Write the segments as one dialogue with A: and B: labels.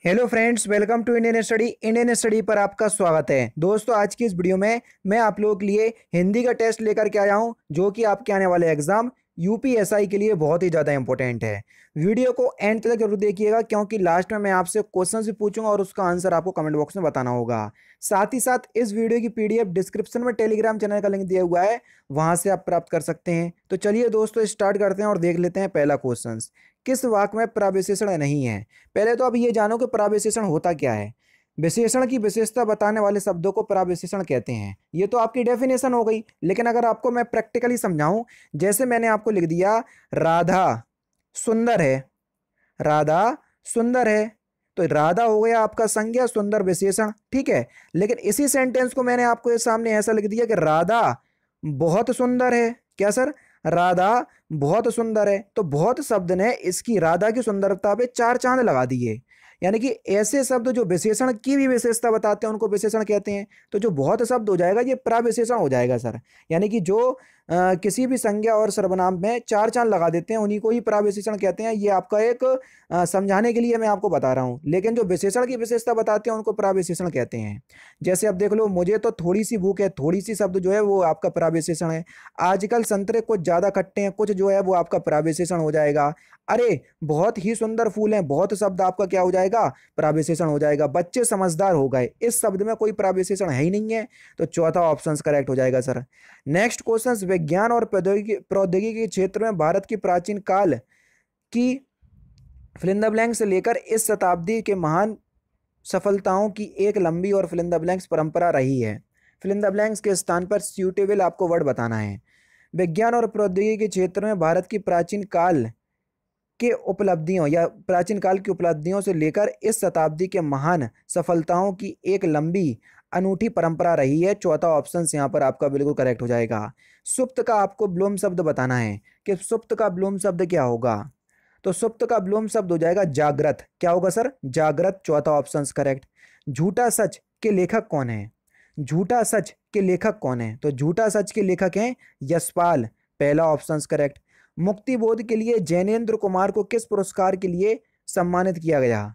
A: Hello friends, welcome to Indian study पर आपका स्वागत है। दोस्तों, आज की इस वीडियो में मैं आप लोगों के लिए हिंदी का टेस्ट लेकर के आया हूं, जो कि आपके आने वाले एग्जाम यूपीएसआई के लिए बहुत ही ज़्यादा इंपॉर्टेंट है। वीडियो को एंड तक जरूर देखिएगा, क्योंकि लास्ट में मैं आपसे क्वेश्चन भी पूछूंगा और उसका आंसर आपको कमेंट बॉक्स में बताना होगा। साथ ही साथ इस वीडियो की पीडीएफ डिस्क्रिप्शन में टेलीग्राम चैनल का लिंक दिया हुआ है, वहां से आप प्राप्त कर सकते हैं। तो चलिए दोस्तों, स्टार्ट करते हैं और देख लेते हैं पहला क्वेश्चन। किस वाक्य में प्रविशेषण नहीं है? पहले तो अब ये जानो कि प्रविशेषण होता क्या है। विशेषण की विशेषता बताने वाले शब्दों को प्रविशेषण कहते हैं। ये तो आपकी डेफिनेशन हो गई, लेकिन अगर आपको मैं प्रैक्टिकली समझाऊं, जैसे मैंने आपको लिख दिया राधा सुंदर है, राधा सुंदर है, तो राधा हो गया आपका संज्ञा, सुंदर विशेषण, ठीक है। लेकिन इसी सेंटेंस को मैंने आपको ये सामने ऐसा लिख दिया कि राधा बहुत सुंदर है। क्या सर? राधा बहुत सुंदर है, तो बहुत शब्द ने इसकी राधा की सुंदरता पे चार चांद लगा दिए। यानी कि ऐसे शब्द जो विशेषण की भी विशेषता बताते हैं उनको विशेषण कहते हैं। तो जो बहुत शब्द हो जाएगा ये प्रविशेषण हो जाएगा सर। यानी कि जो किसी भी संज्ञा और सर्वनाम में चार चांद लगा देते हैं उन्हीं को ही प्रविशेषण कहते हैं। ये आपका एक समझाने के लिए मैं आपको बता रहा हूँ, लेकिन जो विशेषण की विशेषता बताते हैं उनको प्रविशेषण कहते हैं। जैसे अब देख लो, मुझे तो थोड़ी सी भूख है, थोड़ी सी शब्द जो है वो आपका प्रविशेषण है। आजकल संतरे कुछ ज्यादा खट्टे हैं, कुछ जो है वो आपका प्रविशेषण हो जाएगा। अरे बहुत ही सुंदर फूल हैं, बहुत शब्द आपका क्या हो जाएगा? प्रविशेषण हो जाएगा। बच्चे समझदार हो गए, इस शब्द में कोई प्रविशेषण है ही नहीं है, तो चौथा ऑप्शन करेक्ट हो जाएगा सर। नेक्स्ट क्वेश्चन, विज्ञान और प्रौद्योगिकी के क्षेत्र में भारत की प्राचीन काल की फिल इन द ब्लैंक से लेकर इस शताब्दी के महान सफलताओं की एक लंबी और फिल इन द ब्लैंक्स परंपरा रही है। फिल इन द ब्लैंक्स के स्थान पर सूटेबल आपको वर्ड बताना है। विज्ञान और प्रौद्योगिकी के क्षेत्र में भारत की प्राचीन काल के उपलब्धियों या प्राचीन काल की उपलब्धियों से लेकर इस शताब्दी के महान सफलताओं की एक लंबी अनूठी परंपरा रही है। चौथा ऑप्शन यहाँ पर आपका बिल्कुल करेक्ट हो जाएगा। सुप्त का आपको ब्लूम शब्द बताना है कि सुप्त का ब्लूम शब्द क्या होगा। तो सुप्त का ब्लूम शब्द हो जाएगा जागृत। क्या होगा सर? जागृत। चौथा ऑप्शन करेक्ट। झूठा सच के लेखक कौन है? झूठा सच के लेखक कौन है? तो झूठा सच के लेखक हैं यशपाल। पहला ऑप्शन करेक्ट। मुक्तिबोध के लिए जैनेन्द्र कुमार को किस पुरस्कार के लिए सम्मानित किया गया?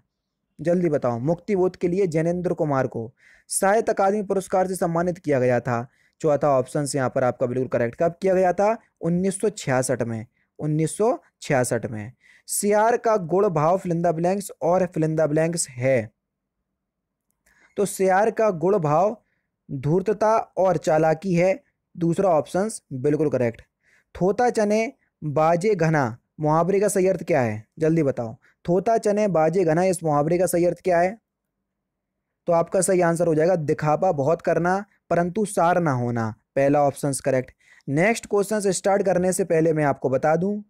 A: जल्दी बताओ। मुक्तिबोध के लिए जैनेन्द्र कुमार को साहित्य अकादमी पुरस्कार से सम्मानित किया गया था। चौथा ऑप्शन यहाँ पर आपका बिल्कुल करेक्ट। कब किया गया था? 1966 में। 1966 में। सियार का गुण भाव फिल इन द ब्लैंक्स और फिल इन द ब्लैंक्स है। तो सियार का गुण भाव धूर्तता और चालाकी है। दूसरा ऑप्शन बिल्कुल करेक्ट। थोता चने बाजे घना मुहावरे का सही अर्थ क्या है? जल्दी बताओ। थोता चने बाजे घना, इस मुहावरे का सही अर्थ क्या है? तो आपका सही आंसर हो जाएगा दिखावा बहुत करना परंतु सार ना होना। पहला option correct. Next question start करने से पहले मैं आपको बता दूं,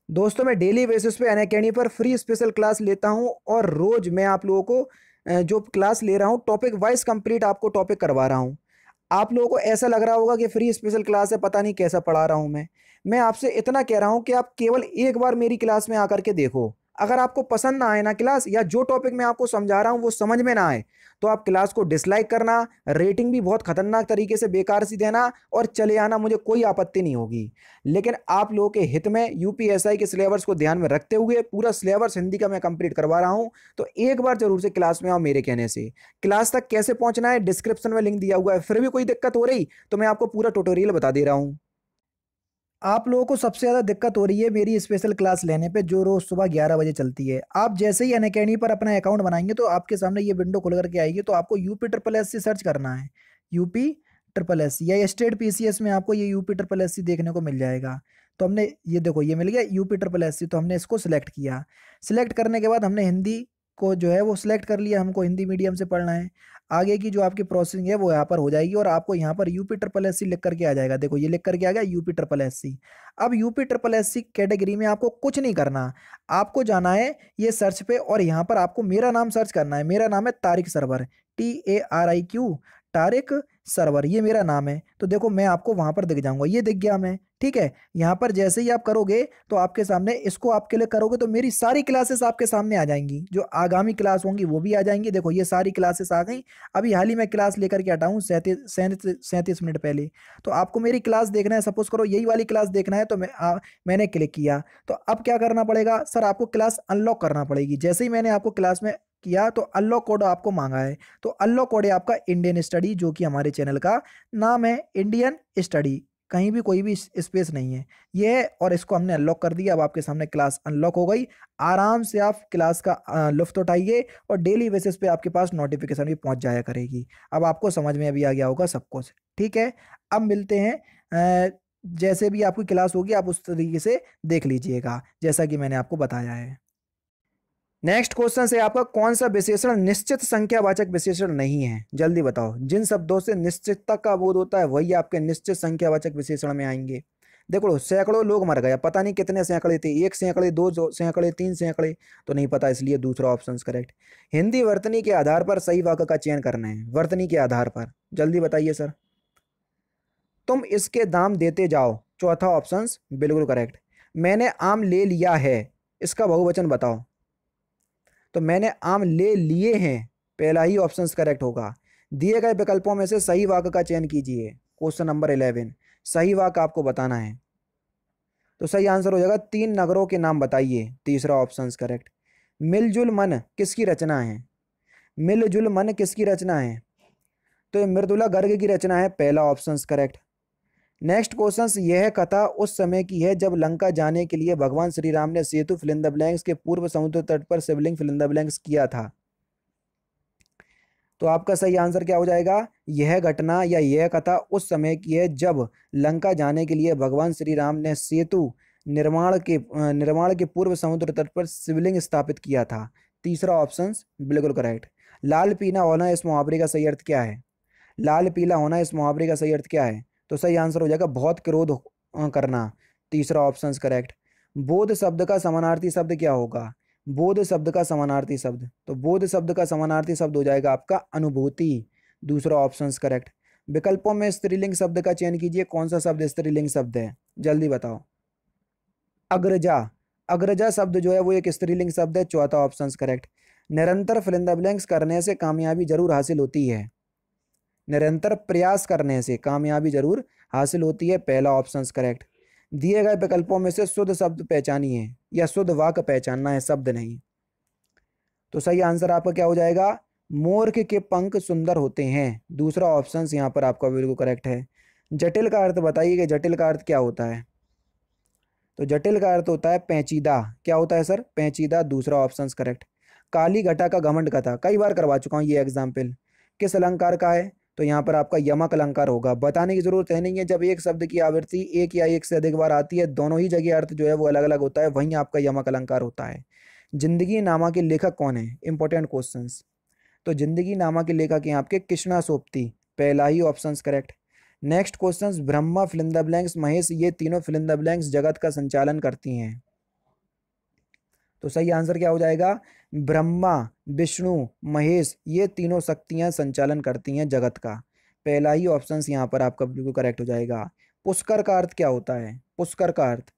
A: दोस्तों मैं डेली बेसिस पे अनअकैडमी पर फ्री स्पेशल क्लास लेता हूं और रोज मैं आप लोगों को जो क्लास ले रहा हूं टॉपिक वाइज कंप्लीट आपको टॉपिक करवा रहा हूं। आप लोगों को ऐसा लग रहा होगा कि फ्री स्पेशल क्लास है, पता नहीं कैसा पढ़ा रहा हूं मैं आपसे इतना कह रहा हूं कि आप केवल एक बार मेरी क्लास में आकर के देखो। अगर आपको पसंद ना आए ना क्लास, या जो टॉपिक मैं आपको समझा रहा हूं वो समझ में ना आए, तो आप क्लास को डिसलाइक करना, रेटिंग भी बहुत खतरनाक तरीके से बेकार सी देना और चले आना, मुझे कोई आपत्ति नहीं होगी। लेकिन आप लोगों के हित में यूपीएसआई के सिलेबस को ध्यान में रखते हुए पूरा सिलेबस हिंदी का मैं कंप्लीट करवा रहा हूं, तो एक बार जरूर से क्लास में आओ मेरे कहने से। क्लास तक कैसे पहुंचना है डिस्क्रिप्शन में लिंक दिया हुआ है। फिर भी कोई दिक्कत हो रही तो मैं आपको पूरा ट्यूटोरियल बता दे रहा हूं। आप लोगों को सबसे ज़्यादा दिक्कत हो रही है मेरी स्पेशल क्लास लेने पे, जो रोज़ सुबह 11 बजे चलती है। आप जैसे ही अनअकैडमी पर अपना अकाउंट बनाएंगे तो आपके सामने ये विंडो खुल करके आएगी, तो आपको UP triple S C search करना है। यूपी ट्रिपल एस सी या स्टेट पीसीएस में आपको ये यूपी ट्रिपल एस सी देखने को मिल जाएगा। तो हमने ये देखो, ये मिल गया यूपी ट्रिपल एस सी, तो हमने इसको सिलेक्ट किया। सिलेक्ट करने के बाद हमने हिंदी को जो है वो सिलेक्ट कर लिया, हमको हिंदी मीडियम से पढ़ना है। आगे की जो आपकी प्रोसेसिंग है वो यहाँ पर हो जाएगी और आपको यहाँ पर यूपी ट्रिपल एस सी लिख करके आ जाएगा। देखो ये लिख करके आ गया यूपी ट्रिपल एस सी। अब UP triple S C category में आपको कुछ नहीं करना, आपको जाना है ये सर्च पे और यहाँ पर आपको मेरा नाम सर्च करना है। मेरा नाम है तारिक सरवर, TARIQ, तारिक सरवर, ये मेरा नाम है। तो देखो मैं आपको वहां पर दिख जाऊंगा, ये दिख गया मैं, ठीक है। यहाँ पर जैसे ही आप करोगे तो आपके सामने इसको आप क्लिक करोगे तो मेरी सारी क्लासेस आपके सामने आ जाएंगी, जो आगामी क्लास होंगी वो भी आ जाएंगी। देखो ये सारी क्लासेस आ गई। अभी हाल ही में क्लास लेकर के हटा हूँ 37 मिनट पहले। तो आपको मेरी क्लास देखना है, सपोज करो यही वाली क्लास देखना है, तो मैंने क्लिक किया। तो अब क्या करना पड़ेगा सर? आपको क्लास अनलॉक करना पड़ेगी। जैसे ही मैंने आपको क्लास में किया तो अनलॉक कोड आपको मांगा है, तो अनलॉक कोड है आपका इंडियन स्टडी, जो कि हमारे चैनल का नाम है इंडियन स्टडी, कहीं भी कोई भी स्पेस नहीं है ये है। और इसको हमने अनलॉक कर दिया। अब आपके सामने क्लास अनलॉक हो गई। आराम से आप क्लास का लुफ्त उठाइए और डेली बेसिस पे आपके पास नोटिफिकेशन भी पहुंच जाया करेगी। अब आपको समझ में अभी आ गया होगा सब कुछ, ठीक है। अब मिलते हैं, जैसे भी आपकी क्लास होगी आप उस तरीके से देख लीजिएगा जैसा कि मैंने आपको बताया है। नेक्स्ट क्वेश्चन है आपका, कौन सा विशेषण निश्चित संख्यावाचक विशेषण नहीं है? जल्दी बताओ। जिन शब्दों से निश्चितता का बोध होता है वही आपके निश्चित संख्यावाचक विशेषण में आएंगे। देखो, सैकड़ों लोग मर गए, पता नहीं कितने सैकड़े थे, 1 सैकड़े, 2 सैकड़े, 3 सैकड़े, तो नहीं पता, इसलिए दूसरा ऑप्शन करेक्ट। हिंदी वर्तनी के आधार पर सही वाक्य का चयन करना है। वर्तनी के आधार पर, जल्दी बताइए सर। तुम इसके दाम देते जाओ, चौथा ऑप्शन बिल्कुल करेक्ट। मैंने आम ले लिया है, इसका बहुवचन बताओ। तो मैंने आम ले लिए हैं, पहला ही ऑप्शन करेक्ट होगा। दिए गए विकल्पों में से सही वाक्य का चयन कीजिए। क्वेश्चन नंबर 11, सही वाक्य आपको बताना है। तो सही आंसर हो जाएगा 3 नगरों के नाम बताइए, तीसरा ऑप्शन करेक्ट। मिलजुल मन किसकी रचना है? मिलजुल मन किसकी रचना है? तो ये मृदुला गर्ग की रचना है, पहला ऑप्शन करेक्ट। नेक्स्ट क्वेश्चन, यह कथा उस समय की है जब लंका जाने के लिए भगवान श्री राम ने सेतु फिल इन द ब्लैंक्स के पूर्व समुद्र तट पर शिवलिंग फिल इन द ब्लैंक्स किया था। तो आपका सही आंसर क्या हो जाएगा? यह घटना या यह कथा उस समय की है जब लंका जाने के लिए भगवान श्री राम ने सेतु निर्माण के पूर्व समुद्र तट पर शिवलिंग स्थापित किया था, तीसरा ऑप्शन बिल्कुल करेक्ट। लाल पीला होना इस मुहावरे का सही अर्थ क्या है? लाल पीला होना इस मुहावरे का सही अर्थ क्या है? तो सही आंसर हो जाएगा बहुत क्रोध करना, तीसरा ऑप्शन करेक्ट। बोध शब्द का समानार्थी शब्द क्या होगा? बोध शब्द का समानार्थी शब्द, तो बोध शब्द का समानार्थी शब्द हो जाएगा आपका अनुभूति, दूसरा ऑप्शन करेक्ट। विकल्पों में स्त्रीलिंग शब्द का चयन कीजिए, कौन सा शब्द स्त्रीलिंग शब्द है? जल्दी बताओ। अग्रजा, अग्रजा शब्द जो है वो एक स्त्रीलिंग शब्द है, चौथा ऑप्शन करेक्ट। निरंतर फिल इन द ब्लैंक्स करने से कामयाबी जरूर हासिल होती है, निरंतर प्रयास करने से कामयाबी जरूर हासिल होती है, पहला ऑप्शन करेक्ट। दिए गए विकल्पों में से शुद्ध शब्द पहचानिए, या शुद्ध वाक्य पहचानना है, शब्द नहीं। तो सही आंसर आपका क्या हो जाएगा? मोर के पंख सुंदर होते हैं, दूसरा ऑप्शन यहाँ पर आपका बिल्कुल करेक्ट है। जटिल का अर्थ बताइए कि जटिल का अर्थ क्या होता है? तो जटिल का अर्थ होता है पेचीदा। क्या होता है सर? पेचीदा, दूसरा ऑप्शन करेक्ट। काली घटा का घमंड कथा, कई बार करवा चुका हूँ ये एग्जाम्पल, किस अलंकार का है? तो यहाँ पर आपका यमक अलंकार होगा, बताने की जरूरत है नहीं है। जब एक शब्द की आवृत्ति एक या एक से अधिक बार आती है, दोनों ही जगह अर्थ जो है वो अलग अलग होता है, वहीं आपका यमक अलंकार होता है। जिंदगी नामा के लेखक कौन है? Important question. तो जिंदगी नामा के लेखक हैं आपके कृष्णा सोपती, पहला ही option correct. Next question, Brahma fill in the blanks Mahesh, ये तीनों फिल इन द ब्लैंक्स जगत का संचालन करती हैं। तो सही आंसर क्या हो जाएगा? ब्रह्मा, विष्णु, महेश, ये तीनों शक्तियां संचालन करती हैं जगत का, पहला ही ऑप्शन यहाँ पर आपका बिल्कुल करेक्ट हो जाएगा। पुष्कर का अर्थ क्या होता है? पुष्कर का अर्थ,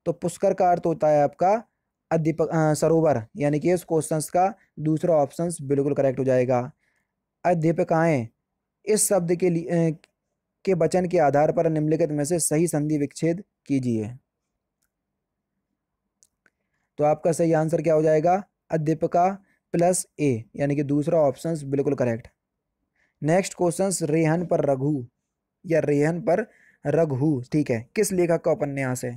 A: तो पुष्कर का अर्थ होता है आपका सरोवर, यानी कि इस क्वेश्चन का दूसरा ऑप्शन बिल्कुल करेक्ट हो जाएगा। अध्यापकाएं, इस शब्द के लिए के वचन के आधार पर निम्नलिखित में से सही संधि विच्छेद कीजिए। तो आपका सही आंसर क्या हो जाएगा? अध्यापका प्लस ए, यानी कि दूसरा ऑप्शन बिल्कुल करेक्ट। नेक्स्ट क्वेश्चन, रेहन पर रघु या रेहन पर रघु, ठीक है, किस लेखक का उपन्यास है?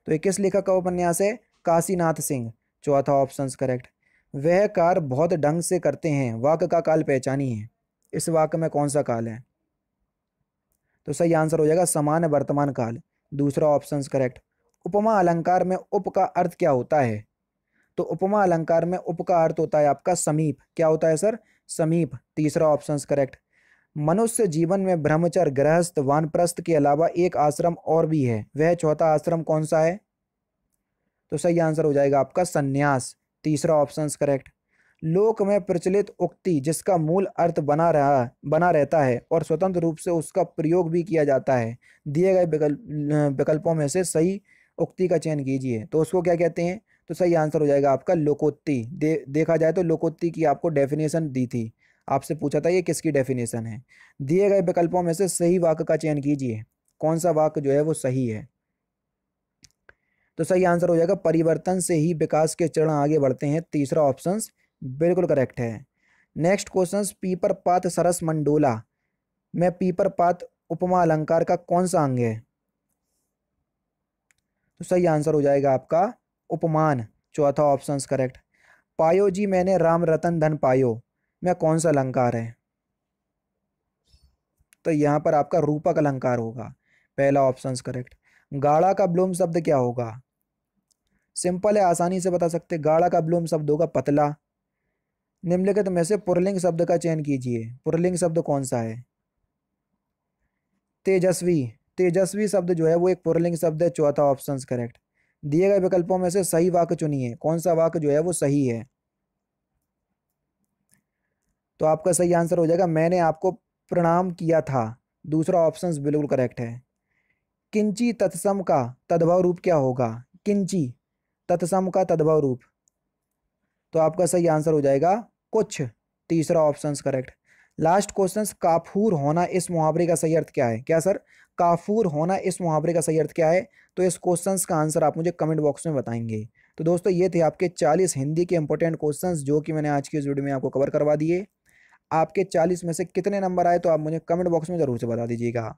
A: तो ये किस लेखक का उपन्यास है? काशीनाथ सिंह, चौथा ऑप्शन करेक्ट। वह कार्य बहुत ढंग से करते हैं, वाक्य का काल पहचानिए, इस वाक्य में कौन सा काल है? तो सही आंसर हो जाएगा समान वर्तमान काल, दूसरा ऑप्शन करेक्ट। उपमा अलंकार में उप का अर्थ क्या होता है? तो उपमा अलंकार में उप का अर्थ होता है आपका समीप, क्या होता है सर? समीप, तीसरा ऑप्शन करेक्ट। मनुष्य जीवन में ब्रह्मचर्य, गृहस्थ, वानप्रस्थ के अलावा एक आश्रम और भी है, वह चौथा आश्रम कौन सा है? तो सही आंसर हो जाएगा आपका संन्यास, तीसरा ऑप्शन करेक्ट। लोक में प्रचलित उक्ति जिसका मूल अर्थ बना रहता है और स्वतंत्र रूप से उसका प्रयोग भी किया जाता है, दिए गए विकल्पों में से सही उक्ति का चयन कीजिए। तो उसको क्या कहते हैं? तो सही आंसर हो जाएगा आपका लोकोक्ति। देखा जाए तो लोकोक्ति की आपको डेफिनेशन दी थी, आपसे पूछा था ये किसकी डेफिनेशन है। दिए गए विकल्पों में से सही वाक्य का चयन कीजिए, कौन सा वाक्य जो है वो सही है? तो सही आंसर हो जाएगा परिवर्तन से ही विकास के चरण आगे बढ़ते हैं, तीसरा ऑप्शन बिल्कुल करेक्ट है। नेक्स्ट क्वेश्चन, पीपर पात सरस मंडोला में पीपर पात उपमा अलंकार का कौन सा अंग है? तो सही आंसर हो जाएगा आपका उपमान, चौथा ऑप्शन करेक्ट। पायो जी मैंने राम रतन धन पायो में कौन सा अलंकार है? तो यहाँ पर आपका रूपक अलंकार होगा, पहला ऑप्शन करेक्ट। गाढ़ा का विलोम शब्द क्या होगा? सिंपल है, आसानी से बता सकते। गाढ़ा का विलोम शब्द होगा पतला। निम्नलिखित में से पुल्लिंग शब्द का चयन कीजिए। पुल्लिंग शब्द कौन सा है? तेजस्वी। तेजस्वी शब्द जो है वो एक पुल्लिंग शब्द है, चौथा ऑप्शन करेक्ट। दिए गए विकल्पों में से सही वाक्य चुनिए, कौन सा वाक्य जो है वो सही है? तो आपका सही आंसर हो जाएगा मैंने आपको प्रणाम किया था, दूसरा ऑप्शन बिल्कुल करेक्ट है। किंची तत्सम का तद्भव रूप क्या होगा? किंची तत्सम का तद्भव रूप, तो आपका सही आंसर हो जाएगा कुछ, तीसरा option correct. Last question, Kafur होना इस मुहावरे का सही अर्थ क्या है? क्या सर, काफूर होना इस मुहावरे का सही अर्थ क्या है? तो इस क्वेश्चन का आंसर आप मुझे कमेंट बॉक्स में बताएंगे। तो दोस्तों ये थे आपके 40 हिंदी के इंपॉर्टेंट क्वेश्चंस जो कि मैंने आज की इस वीडियो में आपको कवर करवा दिए। आपके 40 में से कितने नंबर आए तो आप मुझे कमेंट बॉक्स में ज़रूर से बता दीजिएगा।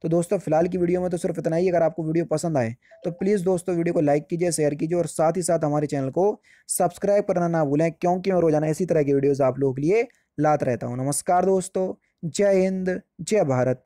A: तो दोस्तों फिलहाल की वीडियो में तो सिर्फ इतना ही। अगर आपको वीडियो पसंद आए तो प्लीज़ दोस्तों वीडियो को लाइक कीजिए, शेयर कीजिए और साथ ही साथ हमारे चैनल को सब्सक्राइब करना ना भूलें, क्योंकि मैं रोजाना इसी तरह की वीडियोज़ आप लोगों के लिए लाता रहता हूँ। नमस्कार दोस्तों, जय हिंद, जय भारत।